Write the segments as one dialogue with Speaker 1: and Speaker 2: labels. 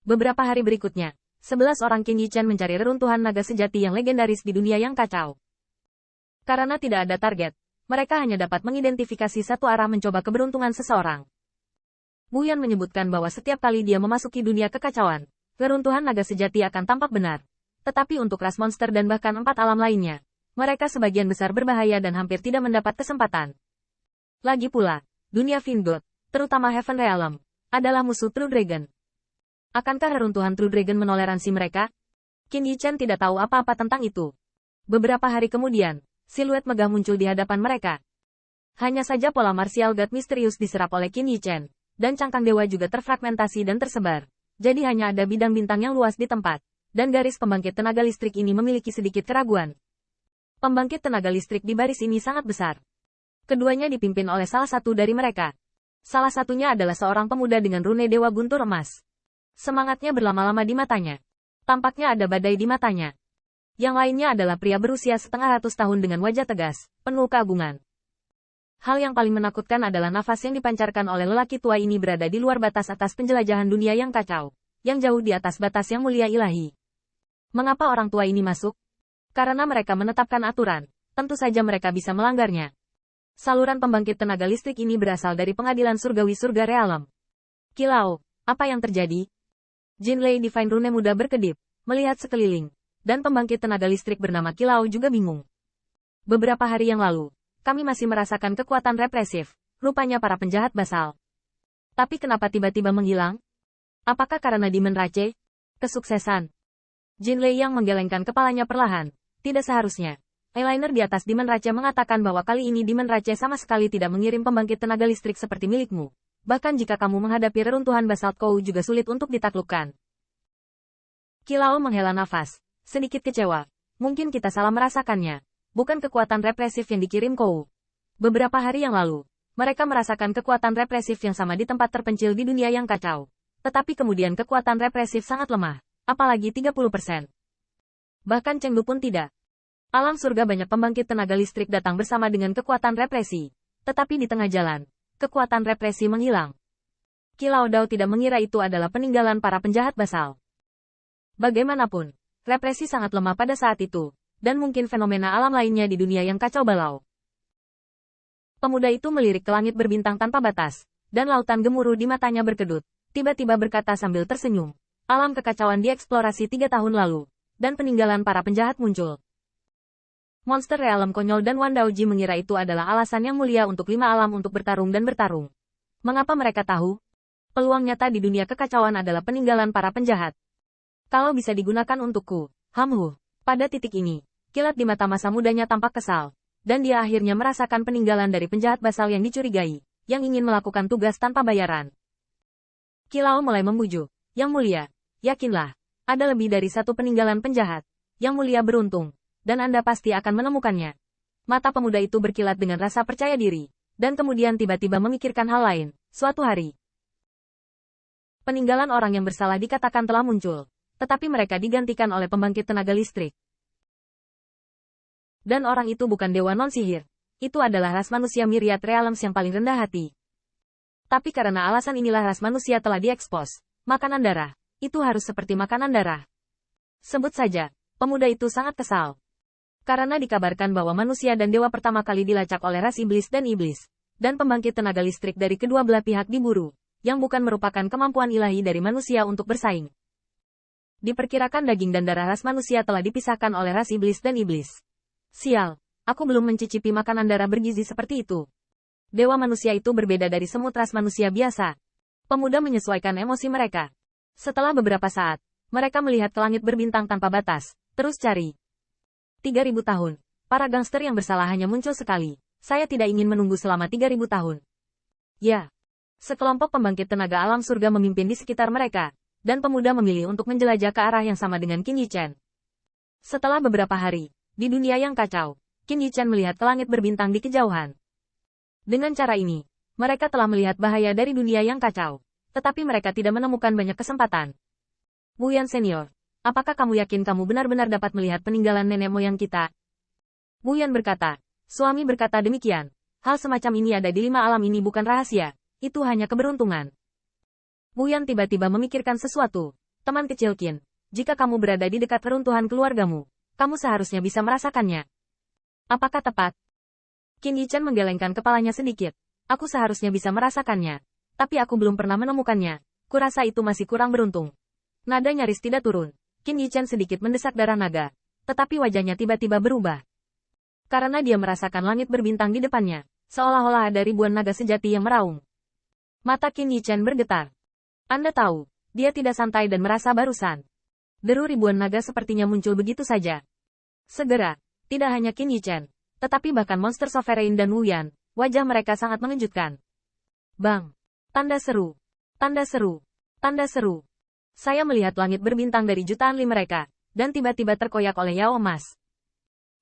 Speaker 1: Beberapa hari berikutnya, 11 orang Qin Yichen mencari reruntuhan naga sejati yang legendaris di dunia yang kacau. Karena tidak ada target, mereka hanya dapat mengidentifikasi satu arah mencoba keberuntungan seseorang. Wu Yan menyebutkan bahwa setiap kali dia memasuki dunia kekacauan, reruntuhan naga sejati akan tampak benar. Tetapi untuk ras monster dan bahkan 4 alam lainnya, mereka sebagian besar berbahaya dan hampir tidak mendapat kesempatan. Lagi pula, dunia Vingod, terutama Heaven Realm, adalah musuh True Dragon. Akankah reruntuhan True Dragon menoleransi mereka? Qin Yichen tidak tahu apa-apa tentang itu. Beberapa hari kemudian, siluet megah muncul di hadapan mereka. Hanya saja pola martial god misterius diserap oleh Qin Yichen, dan cangkang dewa juga terfragmentasi dan tersebar. Jadi hanya ada bidang bintang yang luas di tempat, dan garis pembangkit tenaga listrik ini memiliki sedikit keraguan. Pembangkit tenaga listrik di baris ini sangat besar. Keduanya dipimpin oleh salah satu dari mereka. Salah satunya adalah seorang pemuda dengan rune dewa guntur emas. Semangatnya berlama-lama di matanya. Tampaknya ada badai di matanya. Yang lainnya adalah pria berusia setengah ratus tahun dengan wajah tegas, penuh keagungan. Hal yang paling menakutkan adalah nafas yang dipancarkan oleh lelaki tua ini berada di luar batas atas penjelajahan dunia yang kacau, yang jauh di atas batas yang mulia ilahi. Mengapa orang tua ini masuk? Karena mereka menetapkan aturan, tentu saja mereka bisa melanggarnya. Saluran pembangkit tenaga listrik ini berasal dari pengadilan surgawi surga realem. Kilau, apa yang terjadi? Jin Lei Divine Rune muda berkedip, melihat sekeliling, dan pembangkit tenaga listrik bernama Kilau juga bingung. Beberapa hari yang lalu, kami masih merasakan kekuatan represif, rupanya para penjahat basal. Tapi kenapa tiba-tiba menghilang? Apakah karena Demon Rache? Kesuksesan. Jin Lei yang menggelengkan kepalanya perlahan. Tidak seharusnya. Eyeliner di atas Demon Rache mengatakan bahwa kali ini Demon Rache sama sekali tidak mengirim pembangkit tenaga listrik seperti milikmu. Bahkan jika kamu menghadapi reruntuhan Basalt Kou juga sulit untuk ditaklukkan. Kilao menghela nafas, sedikit kecewa. Mungkin kita salah merasakannya. Bukan kekuatan represif yang dikirim Kou. Beberapa hari yang lalu, mereka merasakan kekuatan represif yang sama di tempat terpencil di dunia yang kacau. Tetapi kemudian kekuatan represif sangat lemah, apalagi 30%. Bahkan Chengdu pun tidak. Alam surga banyak pembangkit tenaga listrik datang bersama dengan kekuatan represi. Tetapi di tengah jalan, kekuatan represi menghilang. Kilao Dao tidak mengira itu adalah peninggalan para penjahat basal. Bagaimanapun, represi sangat lemah pada saat itu, dan mungkin fenomena alam lainnya di dunia yang kacau balau. Pemuda itu melirik ke langit berbintang tanpa batas, dan lautan gemuruh di matanya berkedut, tiba-tiba berkata sambil tersenyum. Alam kekacauan dieksplorasi 3 tahun lalu, dan peninggalan para penjahat muncul. Monster realem konyol dan Wan Daoji mengira itu adalah alasan yang mulia untuk 5 alam untuk bertarung dan bertarung. Mengapa mereka tahu? Peluang nyata di dunia kekacauan adalah peninggalan para penjahat. Kalau bisa digunakan untukku, Hamhu. Pada titik ini, kilat di mata masa mudanya tampak kesal, dan dia akhirnya merasakan peninggalan dari penjahat basal yang dicurigai, yang ingin melakukan tugas tanpa bayaran. Kilao mulai membujuk, Yang mulia, yakinlah, ada lebih dari satu peninggalan penjahat. Yang mulia beruntung, dan Anda pasti akan menemukannya. Mata pemuda itu berkilat dengan rasa percaya diri, dan kemudian tiba-tiba memikirkan hal lain. Suatu hari, peninggalan orang yang bersalah dikatakan telah muncul, tetapi mereka digantikan oleh pembangkit tenaga listrik. Dan orang itu bukan dewa non-sihir. Itu adalah ras manusia Myriad Realms yang paling rendah hati. Tapi karena alasan inilah ras manusia telah diekspos. Makanan darah. Itu harus seperti makanan darah. Sebut saja, pemuda itu sangat kesal. Karena dikabarkan bahwa manusia dan dewa pertama kali dilacak oleh ras iblis dan iblis. Dan pembangkit tenaga listrik dari kedua belah pihak diburu. Yang bukan merupakan kemampuan ilahi dari manusia untuk bersaing. Diperkirakan daging dan darah ras manusia telah dipisahkan oleh ras iblis dan iblis. Sial, aku belum mencicipi makanan darah bergizi seperti itu. Dewa manusia itu berbeda dari semut ras manusia biasa. Pemuda menyesuaikan emosi mereka. Setelah beberapa saat, mereka melihat ke langit berbintang tanpa batas, terus cari. 3000 tahun. Para gangster yang bersalah hanya muncul sekali. Saya tidak ingin menunggu selama 3000 tahun. Ya. Sekelompok pembangkit tenaga alam surga memimpin di sekitar mereka, dan pemuda memilih untuk menjelajah ke arah yang sama dengan Qin Yichen. Setelah beberapa hari, di dunia yang kacau, Qin Yichen melihat ke langit berbintang di kejauhan. Dengan cara ini, mereka telah melihat bahaya dari dunia yang kacau, tetapi mereka tidak menemukan banyak kesempatan. Wu Yan Senior, apakah kamu yakin kamu benar-benar dapat melihat peninggalan nenek moyang kita? Wu Yan berkata, suami berkata demikian. Hal semacam ini ada di 5 alam ini bukan rahasia, itu hanya keberuntungan. Wu Yan tiba-tiba memikirkan sesuatu, Teman kecil Qin, jika kamu berada di dekat reruntuhan keluargamu, kamu seharusnya bisa merasakannya. Apakah tepat? Qin Yichen menggelengkan kepalanya sedikit. Aku seharusnya bisa merasakannya. Tapi aku belum pernah menemukannya. Kurasa itu masih kurang beruntung. Nada nyaris tidak turun. Qin Yichen sedikit mendesak darah naga. Tetapi wajahnya tiba-tiba berubah. Karena dia merasakan langit berbintang di depannya. Seolah-olah ada ribuan naga sejati yang meraung. Mata Qin Yichen bergetar. Anda tahu, dia tidak santai dan merasa barusan. Deru ribuan naga sepertinya muncul begitu saja. Segera, tidak hanya Qin Yichen, tetapi bahkan monster Sovereign dan Wu Yan, wajah mereka sangat mengejutkan. Bang! Tanda seru. Tanda seru. Tanda seru. Saya melihat langit berbintang dari jutaan li mereka, dan tiba-tiba terkoyak oleh Yao emas.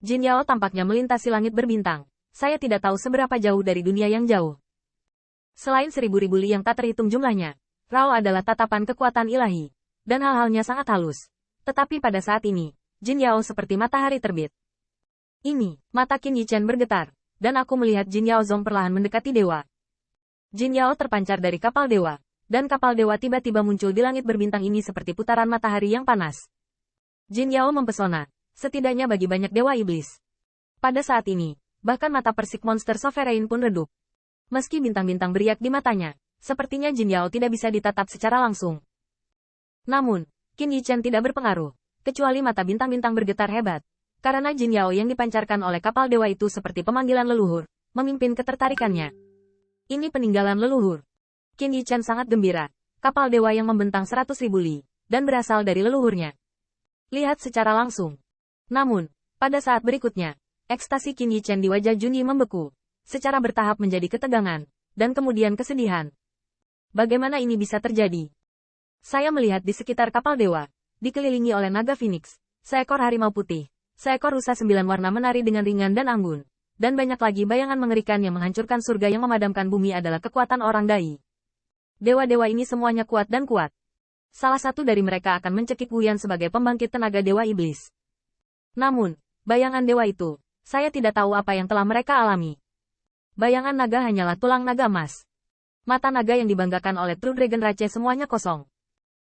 Speaker 1: Jin Yao tampaknya melintasi langit berbintang. Saya tidak tahu seberapa jauh dari dunia yang jauh. Selain seribu-ribu li yang tak terhitung jumlahnya, Rao adalah tatapan kekuatan ilahi, dan hal-halnya sangat halus. Tetapi pada saat ini, Jin Yao seperti matahari terbit. Ini, mata Qin Yichen bergetar, dan aku melihat Jin Yao Zong perlahan mendekati dewa. Jin Yao terpancar dari kapal dewa, dan kapal dewa tiba-tiba muncul di langit berbintang ini seperti putaran matahari yang panas. Jin Yao mempesona, setidaknya bagi banyak dewa iblis. Pada saat ini, bahkan mata persik monster Sovereign pun redup. Meski bintang-bintang beriak di matanya, sepertinya Jin Yao tidak bisa ditatap secara langsung. Namun, Qin Yichen tidak berpengaruh, kecuali mata bintang-bintang bergetar hebat. Karena Jin Yao yang dipancarkan oleh kapal dewa itu seperti pemanggilan leluhur, memimpin ketertarikannya. Ini peninggalan leluhur. Qin Yichen sangat gembira, kapal dewa yang membentang 100.000 li, dan berasal dari leluhurnya. Lihat secara langsung. Namun, pada saat berikutnya, ekstasi Qin Yichen di wajah Junyi membeku, secara bertahap menjadi ketegangan, dan kemudian kesedihan. Bagaimana ini bisa terjadi? Saya melihat di sekitar kapal dewa, dikelilingi oleh naga Phoenix, seekor harimau putih, seekor rusa 9 warna menari dengan ringan dan anggun, dan banyak lagi bayangan mengerikan yang menghancurkan surga yang memadamkan bumi adalah kekuatan orang Dai. Dewa-dewa ini semuanya kuat dan kuat. Salah satu dari mereka akan mencekik Wu Yan sebagai pembangkit tenaga dewa iblis. Namun, bayangan dewa itu, saya tidak tahu apa yang telah mereka alami. Bayangan naga hanyalah tulang naga emas. Mata naga yang dibanggakan oleh True Dragon Rache semuanya kosong.